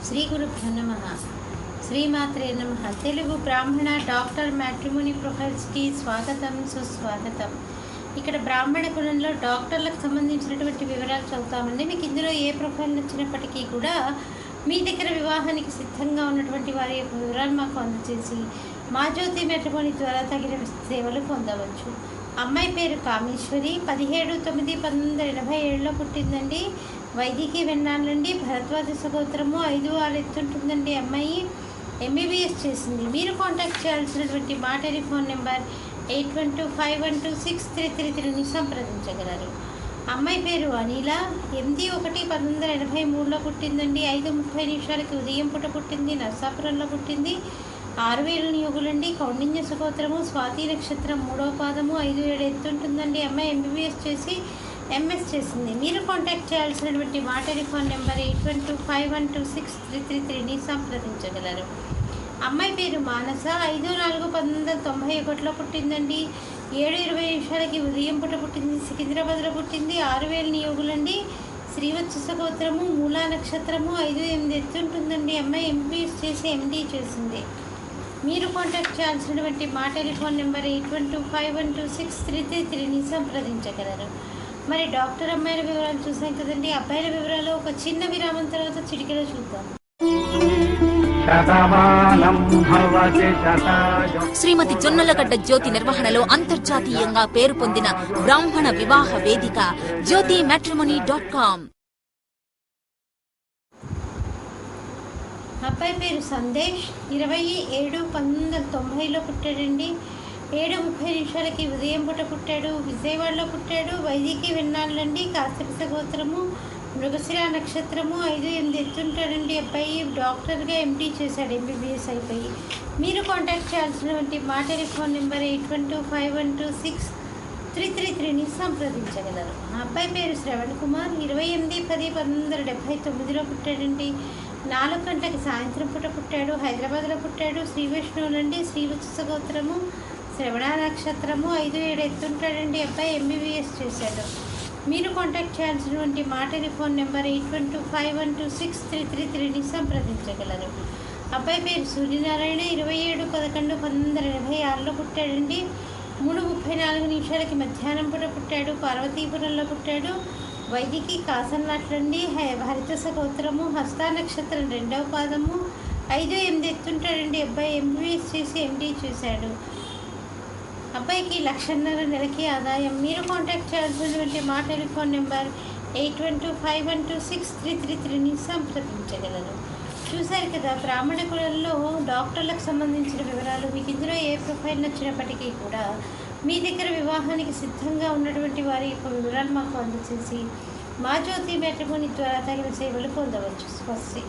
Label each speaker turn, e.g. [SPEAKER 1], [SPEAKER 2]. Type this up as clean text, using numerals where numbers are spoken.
[SPEAKER 1] శ్రీ గురుభ్యో నమః. శ్రీమాత్రే నమః. తెలుగు బ్రాహ్మణ డాక్టర్ మ్యాట్రిమోనీ ప్రొఫైల్స్కి స్వాగతం, సుస్వాగతం. ఇక్కడ బ్రాహ్మణ కులంలో డాక్టర్లకు సంబంధించినటువంటి వివరాలు చదువుతామండి. మీకు ఇందులో ఏ ప్రొఫైల్ నచ్చినప్పటికీ కూడా మీ దగ్గర వివాహానికి సిద్ధంగా ఉన్నటువంటి వారి యొక్క వివరాలు మాకు అందజేసి మా జ్యోతి మ్యాట్రిమోనీ ద్వారా తగిన సేవలు పొందవచ్చు. అమ్మాయి పేరు కామేశ్వరి, 17/9/1987లో పుట్టిందండి. వైదికి వెన్నాళ్ళండి. భరద్వాజ సగోత్రము, 5-6 ఎత్తుంటుందండి. అమ్మాయి ఎంబీబీఎస్ చేసింది. మీరు కాంటాక్ట్ చేయాల్సినటువంటి మా టెలిఫోన్ నెంబర్ 8125126333ని సంప్రదించగలరు. అమ్మాయి పేరు అనిల, 8/1/1983లో పుట్టిందండి. 5:30 ఉదయం పూట పుట్టింది. నర్సాపురంలో పుట్టింది. 6000 నియోగులండి. కౌండిన్య సుగోత్రము, స్వాతి నక్షత్రం, 3వ పాదము, 5-7 ఎత్తుంటుందండి. అమ్మాయి ఎంబీబీఎస్ చేసి ఎంఎస్ చేసింది. మీరు కాంటాక్ట్ చేయాల్సినటువంటి మా టెలిఫోన్ నెంబర్ 8125126333ని సంప్రదించగలరు. అమ్మాయి పేరు మానస, 5/4/1991లో పుట్టిందండి. 7:20 ఉదయం పూట పుట్టింది. సికింద్రాబాద్లో పుట్టింది. 6000 నియోగులండి. శ్రీవత్స గోత్రము, మూలా నక్షత్రము, 5-8 ఎత్తుంటుందండి. అమ్మాయి ఎంబీబీఎస్ చేసి ఎండీ చేసింది. మీరు కాంటాక్ట్ చేయాల్సినటువంటి మా టెలిఫోన్ నెంబర్ 8125126333ని సంప్రదించగలరు. మరి డాక్టర్ అమ్మాయిల వివరాలు చూసాం కదండి. అబ్బాయిల వివరాలు ఒక చిన్న విరామం తర్వాత చిటికెలో చూద్దాం.
[SPEAKER 2] శ్రీమతి జొన్నలగడ్డ జ్యోతి నిర్వహణలో అంతర్జాతీయంగా పేరు పొందిన బ్రాహ్మణ వివాహ వేదిక జ్యోతి మ్యాట్రిమోనీ.com.
[SPEAKER 1] అబ్బాయి పేరు సందేశ్, 27/1990లో పుట్టాడండి. 7:30 ఉదయం పూట పుట్టాడు. విజయవాడలో పుట్టాడు. వైదికి వెన్నాళ్ళండి. కాశ్యప గోత్రము, మృగశిర నక్షత్రము, 5-8 ఎత్తుంటాడండి. అబ్బాయి డాక్టర్గా ఎండీ చేశాడు, ఎంబీబీఎస్ అయిపోయి. మీరు కాంటాక్ట్ చేయాల్సినటువంటి మా టెలిఫోన్ నెంబర్ 8125126333ని సంప్రదించగలరు. అబ్బాయి పేరు శ్రవణ్ కుమార్, 28/10/1979లో పుట్టాడండి. 4 గంటలకి సాయంత్రం పూట పుట్టాడు. హైదరాబాద్లో పుట్టాడు. శ్రీ విష్ణువులండి. శ్రీవత్స గోత్రము, శ్రవణ నక్షత్రము, 5-7 ఎత్తుంటాడండి. అబ్బాయి ఎంబీబీఎస్ చేశాడు. మీరు కాంటాక్ట్ చేయాల్సినటువంటి మా టెలిఫోన్ నెంబర్ 8125126333ని సంప్రదించగలరు. అబ్బాయి పేరు సూర్యనారాయణ, 27/11/1986లో పుట్టాడండి. 3:34 మధ్యాహ్నం పూట పుట్టాడు. పార్వతీపురంలో పుట్టాడు. వైదికి కాసన్లాట్లండి. హరితస గోత్రము, హస్తా నక్షత్రం, 2వ పాదము, 5-8 ఎత్తుంటాడండి. అబ్బాయి ఎంబీబీఎస్ చేసి ఎండీ చేశాడు. అబ్బాయికి 1,50,000 నెలకి ఆదాయం. మీరు కాంటాక్ట్ చేయాల్సినటువంటి మా టెలిఫోన్ నెంబర్ 8125126333ని సంప్రదించగలరు. చూశారు కదా, బ్రాహ్మణ కులంలో డాక్టర్లకు సంబంధించిన వివరాలు. మీకు ఇందులో ఏ ప్రొఫైల్ నచ్చినప్పటికీ కూడా మీ దగ్గర వివాహానికి సిద్ధంగా ఉన్నటువంటి వారి యొక్క వివరాలు మాకు అందజేసి మా జ్యోతి మ్యాట్రిమోనీ ద్వారా తగిన సేవలు పొందవచ్చు. స్వస్తి.